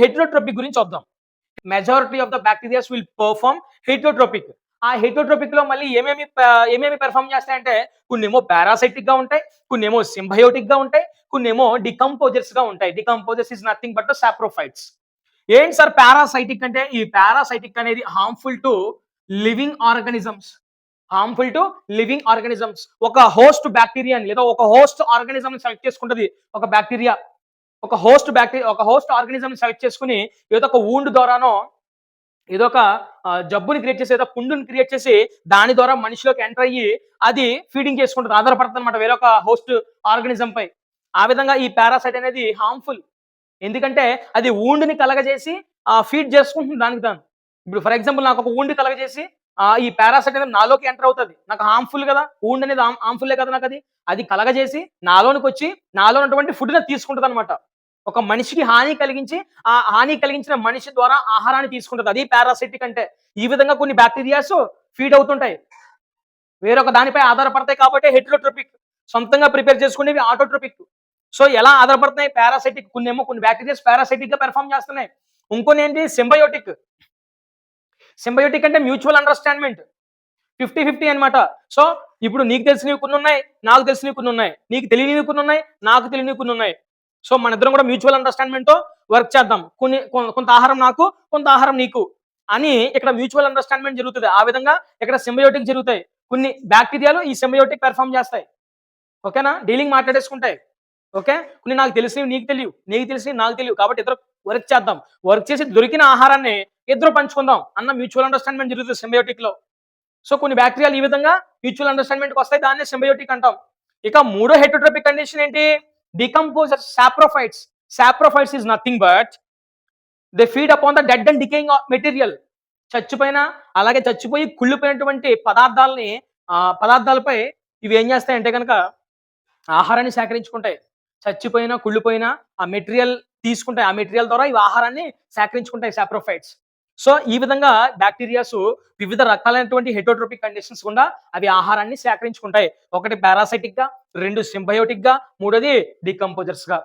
హెటెరోట్రోపిక్ గురించి చూద్దాం. Majority of the bacterias will perform heterotrophic. ఆ హెటెరోట్రోపిక్ లో మళ్ళీ ఏమేమి పెర్ఫార్మ్ చేస్తాయంటే కొన్నేమో పారాసైటిక్ గా ఉంటాయి, కొన్నేమో సింబయోటిక్ గా ఉంటాయి, కొన్నేమో డికంపోజర్స్ గా ఉంటాయి. Decomposers is nothing but the saprophytes. ఏంటి సార్ పారాసైటిక్ అంటే? ఈ పారాసైటిక్ అనేది harmful to living organisms. Harmful to living organisms. ఒక హోస్ట్ బ్యాక్టీరియాని లేదా ఒక హోస్ట్ ఆర్గానిజం సెలెక్ట్ చేసుకుంటది ఒక బ్యాక్టీరియా. ఒక హోస్ట్ ఆర్గానిజం సెలెక్ట్ చేసుకుని ఏదో ఒక వూండ్ ద్వారానో ఏదో ఒక జబ్బుని క్రియేట్ చేసి ఏదో పుండుని క్రియేట్ చేసి దాని ద్వారా మనిషిలోకి ఎంటర్ అయ్యి అది ఫీడింగ్ చేసుకుంటుంది, ఆధారపడుతుంది అనమాట వేరొక హోస్ట్ ఆర్గానిజం పై. ఆ విధంగా ఈ పారాసైట్ అనేది హార్మ్ఫుల్. ఎందుకంటే అది వూండ్ని కలగజేసి ఫీడ్ చేసుకుంటుంది దానికి తాను. ఇప్పుడు ఫర్ ఎగ్జాంపుల్ నాకు ఒక వూండ్ కలగజేసి ఈ పారాసైట్ అనేది నాలోకి ఎంటర్ అవుతుంది, నాకు హార్మ్ఫుల్ కదా, వూండ్ అనేది హార్మ్ఫుల్లే కదా నాకు. అది అది కలగజేసి నాలోనికి వచ్చి నాలో ఉన్నటువంటి ఫుడ్ని తీసుకుంటుంది అనమాట. ఒక మనిషికి హాని కలిగించి ఆ హాని కలిగించిన మనిషి ద్వారా ఆహారాన్ని తీసుకుంటుంది. అది పారాసైటిక్ అంటే. ఈ విధంగా కొన్ని బ్యాక్టీరియాస్ ఫీడ్ అవుతుంటాయి, వేరొక దానిపై ఆధారపడతాయి కాబట్టి హెటెరోట్రోపిక్. సొంతంగా ప్రిపేర్ చేసుకునేవి ఆటోట్రోపిక్. సో ఎలా ఆధారపడుతున్నాయి? పారాసైటిక్. కొన్ని బ్యాక్టీరియాస్ పారాసైటిక్ గా పెర్ఫార్మ్ చేస్తున్నాయి. ఇంకొన్ని ఏంటి? సింబయోటిక్. సింబయోటిక్ అంటే మ్యూచువల్ అండర్స్టాండ్మెంట్. 50-50 అనమాట. సో ఇప్పుడు నీకు తెలిసినవి కొన్ని ఉన్నాయి, నాకు తెలిసినవి కొన్ని ఉన్నాయి, నీకు తెలియనివి కొన్ని ఉన్నాయి, నాకు తెలియనివి కొన్ని ఉన్నాయి. సో మన ఇద్దరం కూడా మ్యూచువల్ అండర్స్టాండ్మెంట్ తో వర్క్ చేద్దాం. కొంత ఆహారం నాకు, కొంత ఆహారం నీకు అని ఇక్కడ మ్యూచువల్ అండర్స్టాండ్మెంట్ జరుగుతుంది. ఆ విధంగా ఇక్కడ సింబయోటిక్ జరుగుతాయి. కొన్ని బ్యాక్టీరియాలు ఈ సింబయోటిక్ పెర్ఫార్మ్ చేస్తాయి. ఓకేనా? డీలింగ్ మాట్లాడేసుకుంటాయి. ఓకే, కొన్ని నాకు తెలిసినవి నీకు తెలియవు, నీకు తెలిసినవి నాకు తెలియవు, కాబట్టి ఇద్దరు వర్క్ చేద్దాం. వర్క్ చేసి దొరికిన ఆహారాన్ని ఇద్దరు పంచుకుందాం అన్న మ్యూచువల్ అండర్స్టాండ్మెంట్ జరుగుతుంది సింబయోటిక్ లో. సో కొన్ని బ్యాక్టీరియాలు ఈ విధంగా మ్యూచువల్ అండర్స్టాండ్మెంట్కి వస్తాయి, దాన్ని సింబయోటిక్ అంటాం. ఇక మూడో హెటెరోట్రోపిక్ కండిషన్ ఏంటి? Decomposers, saprophytes. Saprophytes is nothing but they feed upon the dead and decaying material. అలాగే చచ్చిపోయి కుళ్ళిపోయినటువంటి పదార్థాలపై ఇవి ఏం చేస్తాయంటే కనుక ఆహారాన్ని సేకరించుకుంటాయి. చచ్చిపోయినా కుళ్ళిపోయినా ఆ మెటీరియల్ తీసుకుంటాయి. ఆ మెటీరియల్ ద్వారా ఇవి ఆహారాన్ని సేకరించుకుంటాయి, సాప్రోఫైట్స్. సో ఈ విధంగా బ్యాక్టీరియాస్ వివిధ రకాలైనటువంటి హెటెరోట్రోపిక్ కండిషన్స్ గుండా అవి ఆహారాన్ని సేకరించుకుంటాయి. ఒకటి పారాసైటిక్ గా, రెండు సింబయోటిక్ గా, మూడోది డికంపోజర్స్ గా.